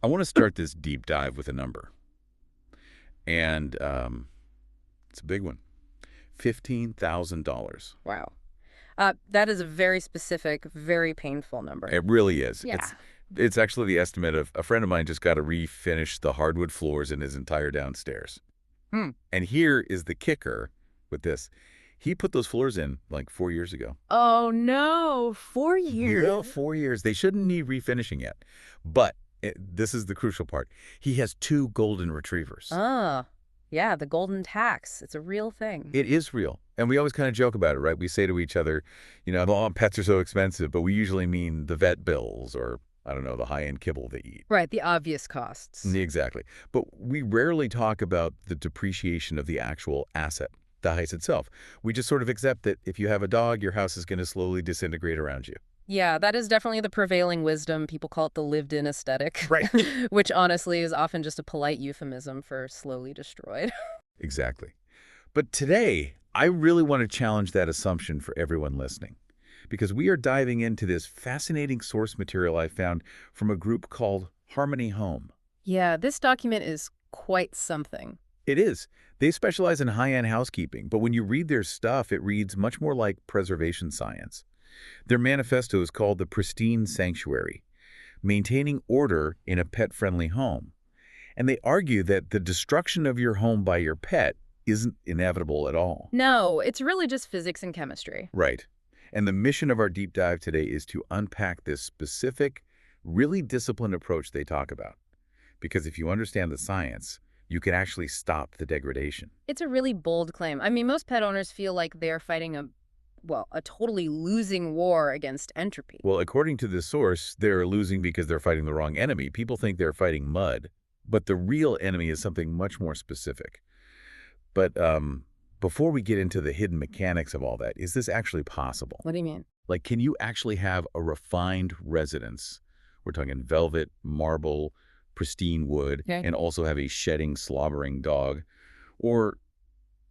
I want to start this deep dive with a number. And it's a big one. $15,000. Wow. That is a very specific, very painful number. It really is. Yeah. It's actually the estimate of a friend of mine just got to refinish the hardwood floors in his entire downstairs. Hmm. And here is the kicker with this. He put those floors in like 4 years ago. Oh, no. 4 years? Yeah, 4 years. They shouldn't need refinishing yet. But this is the crucial part. He has 2 golden retrievers. Oh, yeah, the golden tax. It's a real thing. It is real. And we always kind of joke about it, right? We say to each other, oh, pets are so expensive, but we usually mean the vet bills or, I don't know, the high-end kibble they eat. Right, the obvious costs. Exactly. But we rarely talk about the depreciation of the actual asset, the house itself. We just sort of accept that if you have a dog, your house is going to slowly disintegrate around you. Yeah, that is definitely the prevailing wisdom. People call it the lived-in aesthetic. Right. Which honestly is often just a polite euphemism for slowly destroyed. Exactly. But today, I really want to challenge that assumption for everyone listening, because we are diving into this fascinating source material I found from a group called Harmony Home. Yeah, this document is quite something. It is. They specialize in high-end housekeeping, but when you read their stuff, it reads much more like preservation science. Their manifesto is called the Pristine Sanctuary, maintaining order in a pet-friendly home. And they argue that the destruction of your home by your pet isn't inevitable at all. No, it's really just physics and chemistry. Right. And the mission of our deep dive today is to unpack this specific, really disciplined approach they talk about. Because if you understand the science, you can actually stop the degradation. It's a really bold claim. I mean, most pet owners feel like they're fighting a totally losing war against entropy. Well, according to this source, they're losing because they're fighting the wrong enemy. People think they're fighting mud, but the real enemy is something much more specific. But before we get into the hidden mechanics of all that, is this actually possible? What do you mean? Like, can you actually have a refined residence? We're talking velvet, marble, pristine wood, Okay. and also have a shedding, slobbering dog? Or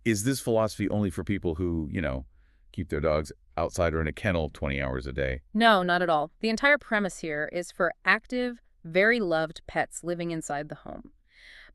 is this philosophy only for people who, keep their dogs outside or in a kennel 20 hours a day? No, not at all. The entire premise here is for active, very loved pets living inside the home.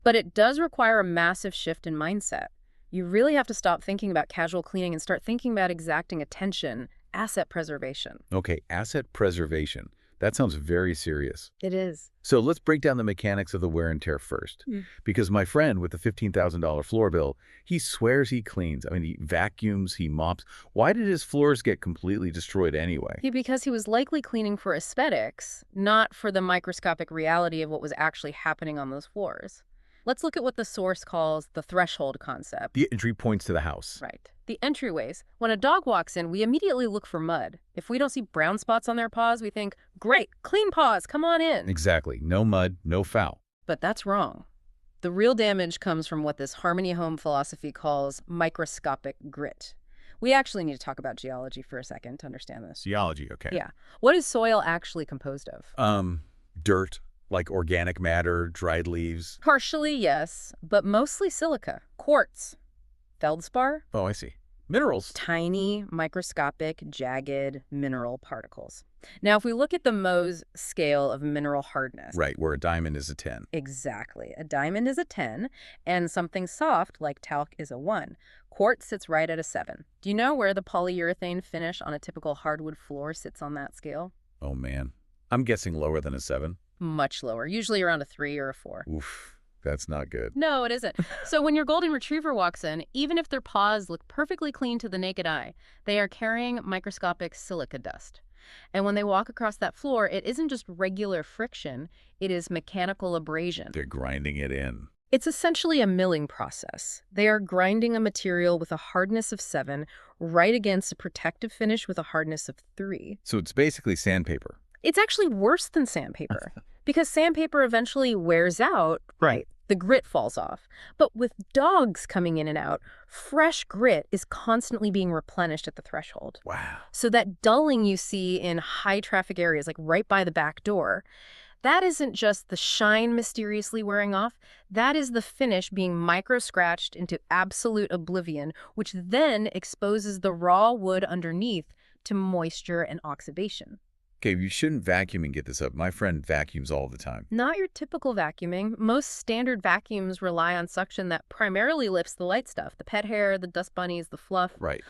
But it does require a massive shift in mindset. You really have to stop thinking about casual cleaning and start thinking about exacting attention, asset preservation. Okay, asset preservation. That sounds very serious. It is. So let's break down the mechanics of the wear and tear first. Because my friend with the $15,000 floor bill, he swears he cleans. I mean, he vacuums, he mops. Why did his floors get completely destroyed anyway? Because he was likely cleaning for aesthetics, not for the microscopic reality of what was actually happening on those floors. Let's look at what the source calls the threshold concept. The entry points to the house. Right. The entryways. When a dog walks in, we immediately look for mud. If we don't see brown spots on their paws, we think, great, clean paws, come on in. Exactly. No mud, no foul. But that's wrong. The real damage comes from what this Harmony Home philosophy calls microscopic grit. We actually need to talk about geology for a second to understand this. Geology, okay. Yeah. What is soil actually composed of? Dirt, like organic matter, dried leaves. Partially, yes, but mostly silica, quartz, feldspar. Oh, I see. Minerals. Tiny, microscopic, jagged mineral particles. Now, if we look at the Mohs scale of mineral hardness. Right, where a diamond is a 10. Exactly. A diamond is a 10, and something soft, like talc, is a 1. Quartz sits right at a 7. Do you know where the polyurethane finish on a typical hardwood floor sits on that scale? Oh, man. I'm guessing lower than a 7. Much lower, usually around a 3 or a 4. Oof. That's not good. No, it isn't. So when your golden retriever walks in, even if their paws look perfectly clean to the naked eye, they are carrying microscopic silica dust. And when they walk across that floor, it isn't just regular friction, it is mechanical abrasion. They're grinding it in. It's essentially a milling process. They are grinding a material with a hardness of 7 right against a protective finish with a hardness of 3. So it's basically sandpaper. It's actually worse than sandpaper because sandpaper eventually wears out. Right. The grit falls off. But with dogs coming in and out, fresh grit is constantly being replenished at the threshold. Wow. So that dulling you see in high traffic areas, like right by the back door, that isn't just the shine mysteriously wearing off. That is the finish being micro-scratched into absolute oblivion, which then exposes the raw wood underneath to moisture and oxidation. Okay, you shouldn't vacuum and get this up. My friend vacuums all the time. Not your typical vacuuming. Most standard vacuums rely on suction that primarily lifts the light stuff, the pet hair, the dust bunnies, the fluff. Right.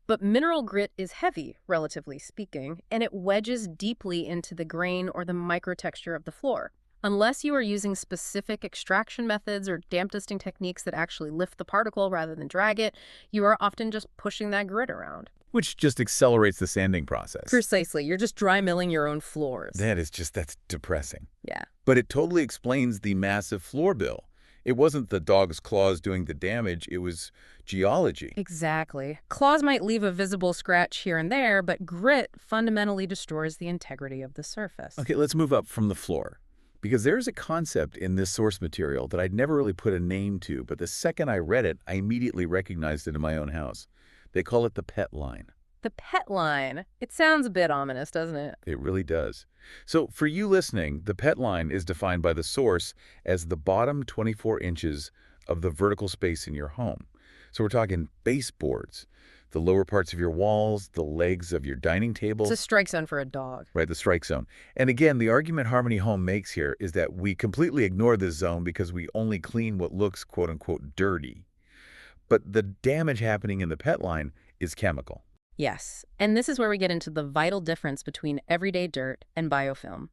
But mineral grit is heavy, relatively speaking, and it wedges deeply into the grain or the microtexture of the floor. Unless you are using specific extraction methods or damp dusting techniques that actually lift the particle rather than drag it, you are often just pushing that grit around. Which just accelerates the sanding process. Precisely. You're just dry milling your own floors. That's depressing. Yeah. But it totally explains the massive floor bill. It wasn't the dog's claws doing the damage, it was geology. Exactly. Claws might leave a visible scratch here and there, but grit fundamentally destroys the integrity of the surface. Okay, let's move up from the floor. Because there's a concept in this source material that I'd never really put a name to, but the second I read it, I immediately recognized it in my own house. They call it the pet line. The pet line. It sounds a bit ominous, doesn't it? It really does. So for you listening, the pet line is defined by the source as the bottom 24 inches of the vertical space in your home. So we're talking baseboards, the lower parts of your walls, the legs of your dining table. It's a strike zone for a dog. Right, the strike zone. And again, the argument Harmony Home makes here is that we completely ignore this zone because we only clean what looks quote-unquote dirty. But the damage happening in the pet line is chemical. Yes, and this is where we get into the vital difference between everyday dirt and biofilm.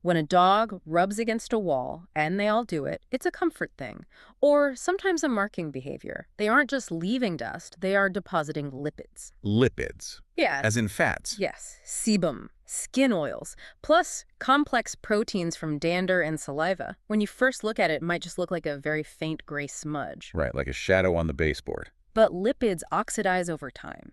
When a dog rubs against a wall, and they all do it, it's a comfort thing, or sometimes a marking behavior. They aren't just leaving dust, they are depositing lipids. Lipids. Yeah. As in fats. Yes, sebum, skin oils, plus complex proteins from dander and saliva. When you first look at it, it might just look like a very faint gray smudge. Right, like a shadow on the baseboard. But lipids oxidize over time.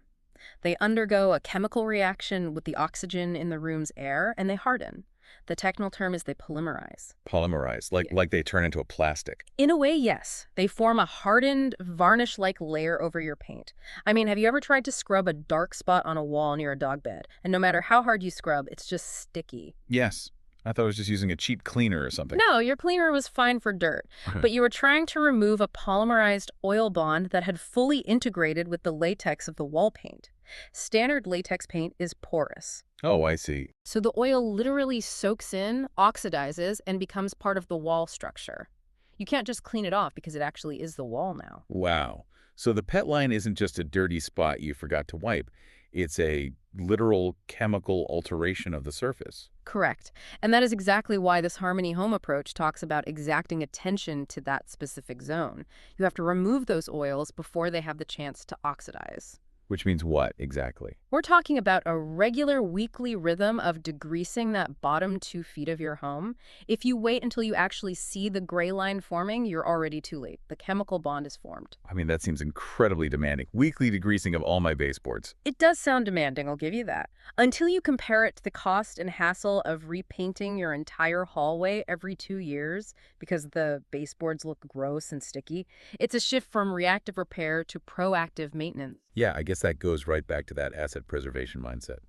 They undergo a chemical reaction with the oxygen in the room's air, and they harden. The technical term is they polymerize. Polymerize, like they turn into a plastic. In a way, yes. They form a hardened, varnish-like layer over your paint. I mean, have you ever tried to scrub a dark spot on a wall near a dog bed? And no matter how hard you scrub, it's just sticky. Yes. I thought I was just using a cheap cleaner or something. No, your cleaner was fine for dirt. But you were trying to remove a polymerized oil bond that had fully integrated with the latex of the wall paint. Standard latex paint is porous. Oh, I see. So the oil literally soaks in, oxidizes, and becomes part of the wall structure. You can't just clean it off because it actually is the wall now. Wow. So the pet line isn't just a dirty spot you forgot to wipe. It's a literal chemical alteration of the surface. Correct. And that is exactly why this Harmony Home approach talks about exacting attention to that specific zone. You have to remove those oils before they have the chance to oxidize. Which means what, exactly? We're talking about a regular weekly rhythm of degreasing that bottom 2 feet of your home. If you wait until you actually see the gray line forming, you're already too late. The chemical bond is formed. I mean, that seems incredibly demanding. Weekly degreasing of all my baseboards. It does sound demanding, I'll give you that. Until you compare it to the cost and hassle of repainting your entire hallway every 2 years because the baseboards look gross and sticky, it's a shift from reactive repair to proactive maintenance. Yeah, I guess that goes right back to that asset preservation mindset.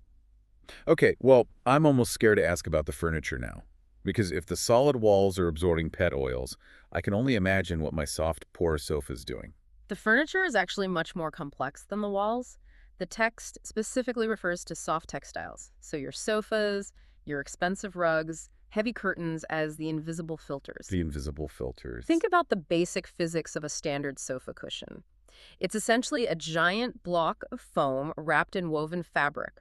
Okay, well, I'm almost scared to ask about the furniture now. Because if the solid walls are absorbing pet oils, I can only imagine what my soft, porous sofa's doing. The furniture is actually much more complex than the walls. The text specifically refers to soft textiles, so your sofas, your expensive rugs, heavy curtains as the invisible filters. The invisible filters. Think about the basic physics of a standard sofa cushion. It's essentially a giant block of foam wrapped in woven fabric.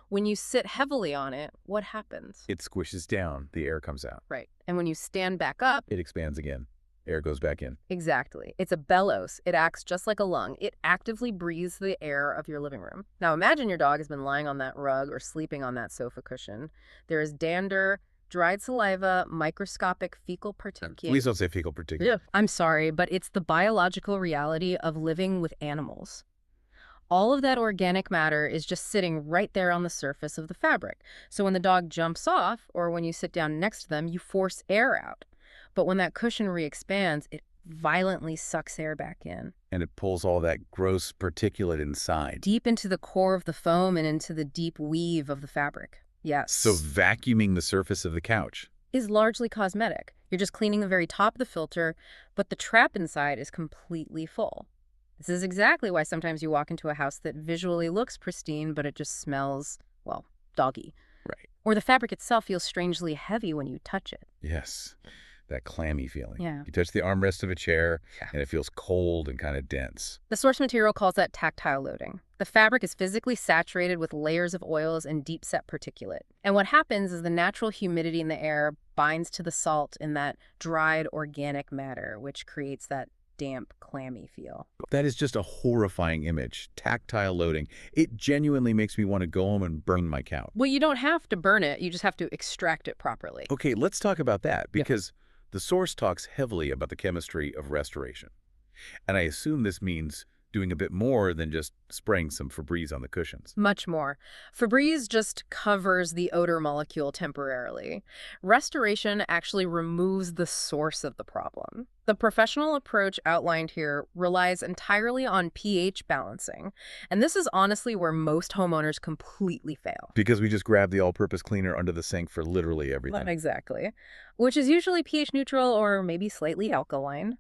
When you sit heavily on it, what happens? It squishes down, the air comes out. Right. And when you stand back up, It expands again. Air goes back in. exactly. It's a bellows. It acts just like a lung. It actively breathes the air of your living room. Now imagine your dog has been lying on that rug or sleeping on that sofa cushion. There is dander, dried saliva, microscopic fecal particulate. Please don't say fecal particulate. I'm sorry, but it's the biological reality of living with animals. All of that organic matter is just sitting right there on the surface of the fabric. So when the dog jumps off, or when you sit down next to them, you force air out. But when that cushion re-expands, it violently sucks air back in. And it pulls all that gross particulate inside. Deep into the core of the foam and into the deep weave of the fabric. Yes. So vacuuming the surface of the couch. Is largely cosmetic. You're just cleaning the very top of the filter, but the trap inside is completely full. This is exactly why sometimes you walk into a house that visually looks pristine, but it just smells, well, doggy. Right. Or the fabric itself feels strangely heavy when you touch it. Yes, that clammy feeling. Yeah. You touch the armrest of a chair, Yeah. and it feels cold and kind of dense. The source material calls that tactile loading. The fabric is physically saturated with layers of oils and deep-set particulate. And what happens is the natural humidity in the air binds to the salt in that dried organic matter, which creates that damp, clammy feel. That is just a horrifying image. Tactile loading. It genuinely makes me want to go home and burn my couch. Well, you don't have to burn it. You just have to extract it properly. Okay, let's talk about that, because the source talks heavily about the chemistry of restoration. And I assume this means doing a bit more than just spraying some Febreze on the cushions. Much more. Febreze just covers the odor molecule temporarily. Restoration actually removes the source of the problem. The professional approach outlined here relies entirely on pH balancing, and this is honestly where most homeowners completely fail. Because we just grab the all-purpose cleaner under the sink for literally everything. Exactly. Which is usually pH neutral or maybe slightly alkaline.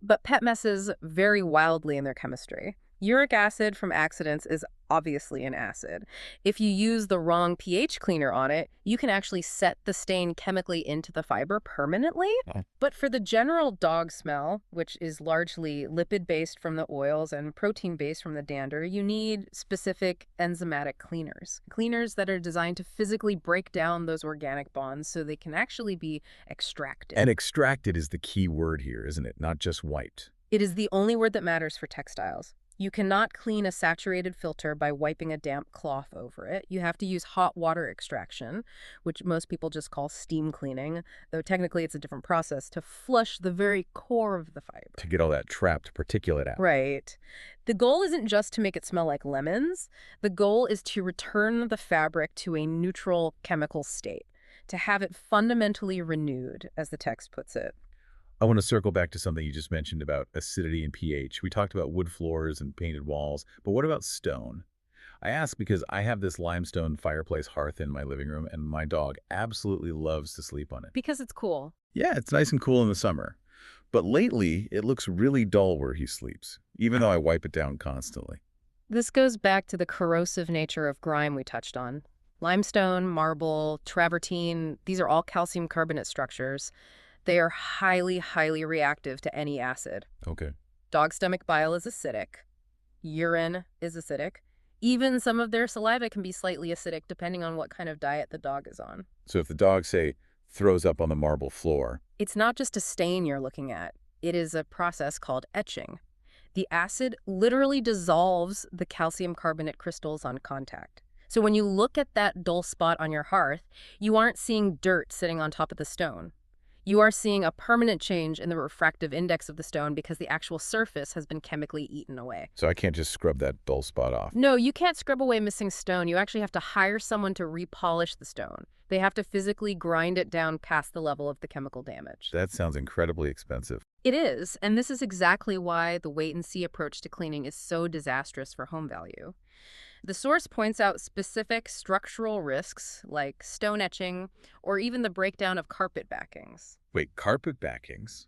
But pet messes vary wildly in their chemistry. Uric acid from accidents is obviously an acid. If you use the wrong pH cleaner on it, you can actually set the stain chemically into the fiber permanently. Oh. But for the general dog smell, which is largely lipid-based from the oils and protein-based from the dander, you need specific enzymatic cleaners. Cleaners that are designed to physically break down those organic bonds so they can actually be extracted. And extracted is the key word here, isn't it? Not just wiped. It is the only word that matters for textiles. You cannot clean a saturated filter by wiping a damp cloth over it. You have to use hot water extraction, which most people just call steam cleaning, though technically it's a different process, to flush the very core of the fiber. To get all that trapped particulate out. Right. The goal isn't just to make it smell like lemons. The goal is to return the fabric to a neutral chemical state, to have it fundamentally renewed, as the text puts it. I want to circle back to something you just mentioned about acidity and pH. We talked about wood floors and painted walls, but what about stone? I ask because I have this limestone fireplace hearth in my living room, and my dog absolutely loves to sleep on it. Because it's cool. Yeah, it's nice and cool in the summer. But lately, it looks really dull where he sleeps, even though I wipe it down constantly. This goes back to the corrosive nature of grime we touched on. Limestone, marble, travertine, these are all calcium carbonate structures. They are highly, highly reactive to any acid. Okay. Dog stomach bile is acidic. Urine is acidic. Even some of their saliva can be slightly acidic depending on what kind of diet the dog is on. So if the dog, say, throws up on the marble floor, It's not just a stain you're looking at. It is a process called etching. The acid literally dissolves the calcium carbonate crystals on contact. So when you look at that dull spot on your hearth, you aren't seeing dirt sitting on top of the stone. You are seeing a permanent change in the refractive index of the stone because the actual surface has been chemically eaten away. so I can't just scrub that dull spot off. No, you can't scrub away missing stone. You actually have to hire someone to repolish the stone. They have to physically grind it down past the level of the chemical damage. That sounds incredibly expensive. It is, and this is exactly why the wait-and-see approach to cleaning is so disastrous for home value. The source points out specific structural risks like stone etching or even the breakdown of carpet backings. Wait, carpet backings?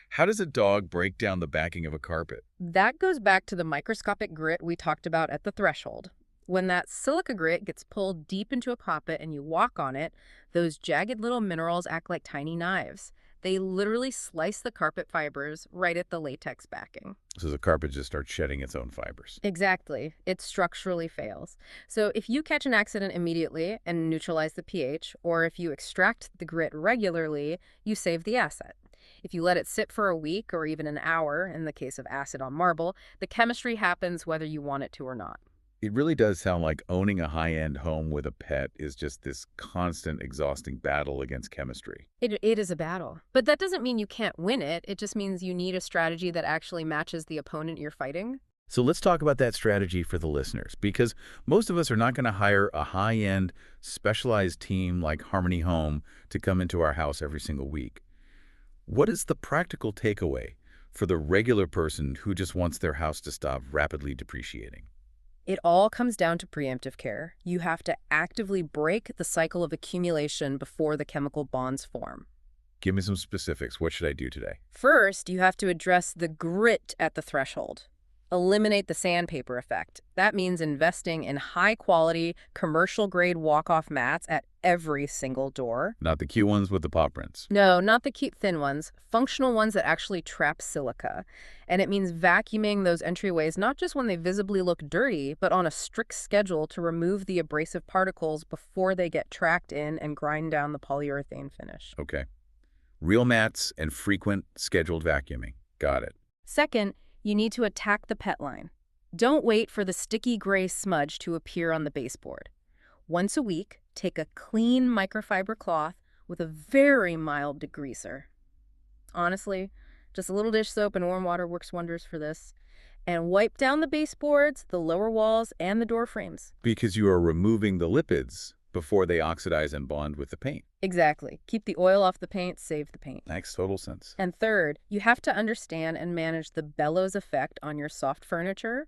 How does a dog break down the backing of a carpet? That goes back to the microscopic grit we talked about at the threshold. When that silica grit gets pulled deep into a carpet and you walk on it, those jagged little minerals act like tiny knives. They literally slice the carpet fibers right at the latex backing. So the carpet just starts shedding its own fibers. Exactly. It structurally fails. So if you catch an accident immediately and neutralize the pH, or if you extract the grit regularly, you save the asset. If you let it sit for a week or even an hour, in the case of acid on marble, the chemistry happens whether you want it to or not. It really does sound like owning a high-end home with a pet is just this constant, exhausting battle against chemistry. It is a battle. But that doesn't mean you can't win it. It just means you need a strategy that actually matches the opponent you're fighting. So let's talk about that strategy for the listeners, because most of us are not going to hire a high-end, specialized team like Harmony Home to come into our house every single week. What is the practical takeaway for the regular person who just wants their house to stop rapidly depreciating? It all comes down to preemptive care. You have to actively break the cycle of accumulation before the chemical bonds form. Give me some specifics. What should I do today? First, you have to address the grit at the threshold. Eliminate the sandpaper effect. That means investing in high-quality, commercial-grade walk-off mats at every single door. Not the cute ones with the paw prints. No, not the cute thin ones, functional ones that actually trap silica. And it means vacuuming those entryways not just when they visibly look dirty, but on a strict schedule to remove the abrasive particles before they get tracked in and grind down the polyurethane finish. Okay. Real mats and frequent scheduled vacuuming. Got it. Second, you need to attack the pet line. Don't wait for the sticky gray smudge to appear on the baseboard. Once a week, take a clean microfiber cloth with a very mild degreaser. Honestly, just a little dish soap and warm water works wonders for this. And wipe down the baseboards, the lower walls, and the door frames. Because you are removing the lipids before they oxidize and bond with the paint. Exactly. Keep the oil off the paint, save the paint. Makes total sense. And third, you have to understand and manage the bellows effect on your soft furniture.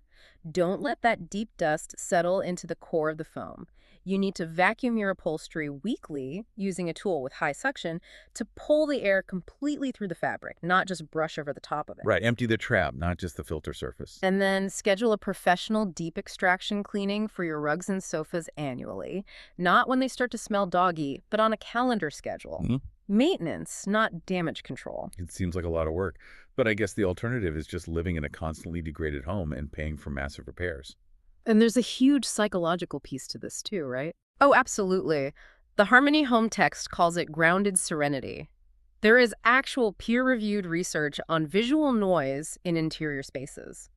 Don't let that deep dust settle into the core of the foam. You need to vacuum your upholstery weekly using a tool with high suction to pull the air completely through the fabric, not just brush over the top of it. Right, empty the trap, not just the filter surface. And then schedule a professional deep extraction cleaning for your rugs and sofas annually, not when they start to smell doggy, but on a calendar schedule. Maintenance, not damage control. It seems like a lot of work, but I guess the alternative is just living in a constantly degraded home and paying for massive repairs. And there's a huge psychological piece to this too, right? Oh, absolutely. The Harmony Home text calls it grounded serenity. There is actual peer-reviewed research on visual noise in interior spaces.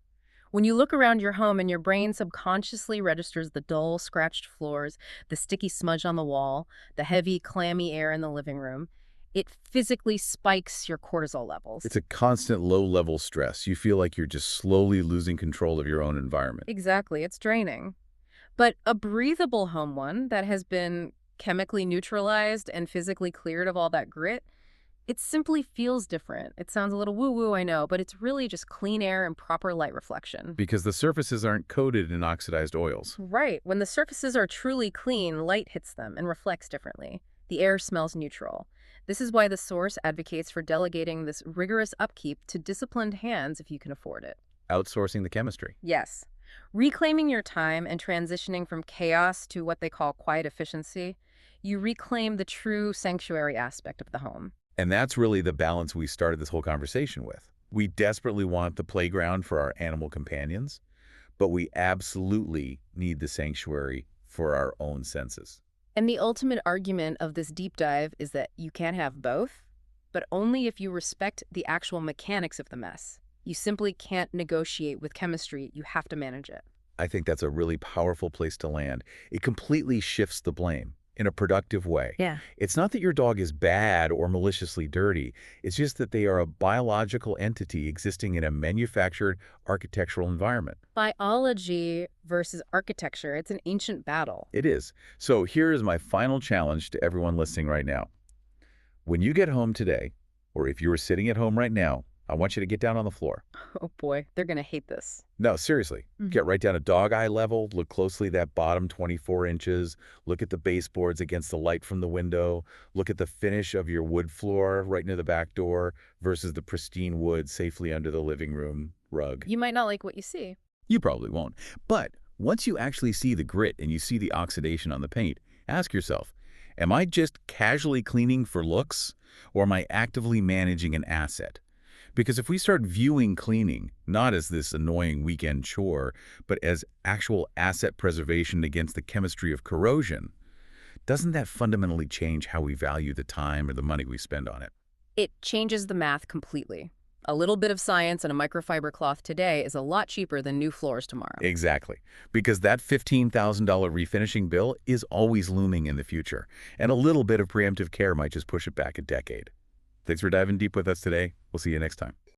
When you look around your home and your brain subconsciously registers the dull, scratched floors, the sticky smudge on the wall, the heavy, clammy air in the living room, it physically spikes your cortisol levels. It's a constant low-level stress. You feel like you're just slowly losing control of your own environment. Exactly, it's draining. But a breathable home one that has been chemically neutralized and physically cleared of all that grit, it simply feels different. It sounds a little woo-woo, I know, but it's really just clean air and proper light reflection. Because the surfaces aren't coated in oxidized oils. Right. When the surfaces are truly clean, light hits them and reflects differently. The air smells neutral. This is why the source advocates for delegating this rigorous upkeep to disciplined hands if you can afford it. Outsourcing the chemistry. Yes. Reclaiming your time and transitioning from chaos to what they call quiet efficiency, you reclaim the true sanctuary aspect of the home. And that's really the balance we started this whole conversation with. We desperately want the playground for our animal companions, but we absolutely need the sanctuary for our own senses. And the ultimate argument of this deep dive is that you can't have both, but only if you respect the actual mechanics of the mess. You simply can't negotiate with chemistry, you have to manage it. I think that's a really powerful place to land. It completely shifts the blame in a productive way. Yeah. It's not that your dog is bad or maliciously dirty. It's just that they are a biological entity existing in a manufactured architectural environment. Biology versus architecture, it's an ancient battle. It is. So here is my final challenge to everyone listening right now. When you get home today, or if you were sitting at home right now, I want you to get down on the floor. Oh boy, they're going to hate this. No, seriously. Get right down to dog eye level. Look closely at that bottom 24 inches. Look at the baseboards against the light from the window. Look at the finish of your wood floor right near the back door versus the pristine wood safely under the living room rug. You might not like what you see. You probably won't. But once you actually see the grit and you see the oxidation on the paint, ask yourself, am I just casually cleaning for looks, or am I actively managing an asset? Because if we start viewing cleaning not as this annoying weekend chore, but as actual asset preservation against the chemistry of corrosion, doesn't that fundamentally change how we value the time or the money we spend on it? It changes the math completely. A little bit of science and a microfiber cloth today is a lot cheaper than new floors tomorrow. Exactly. Because that $15,000 refinishing bill is always looming in the future, and a little bit of preemptive care might just push it back a decade. Thanks for diving deep with us today. We'll see you next time.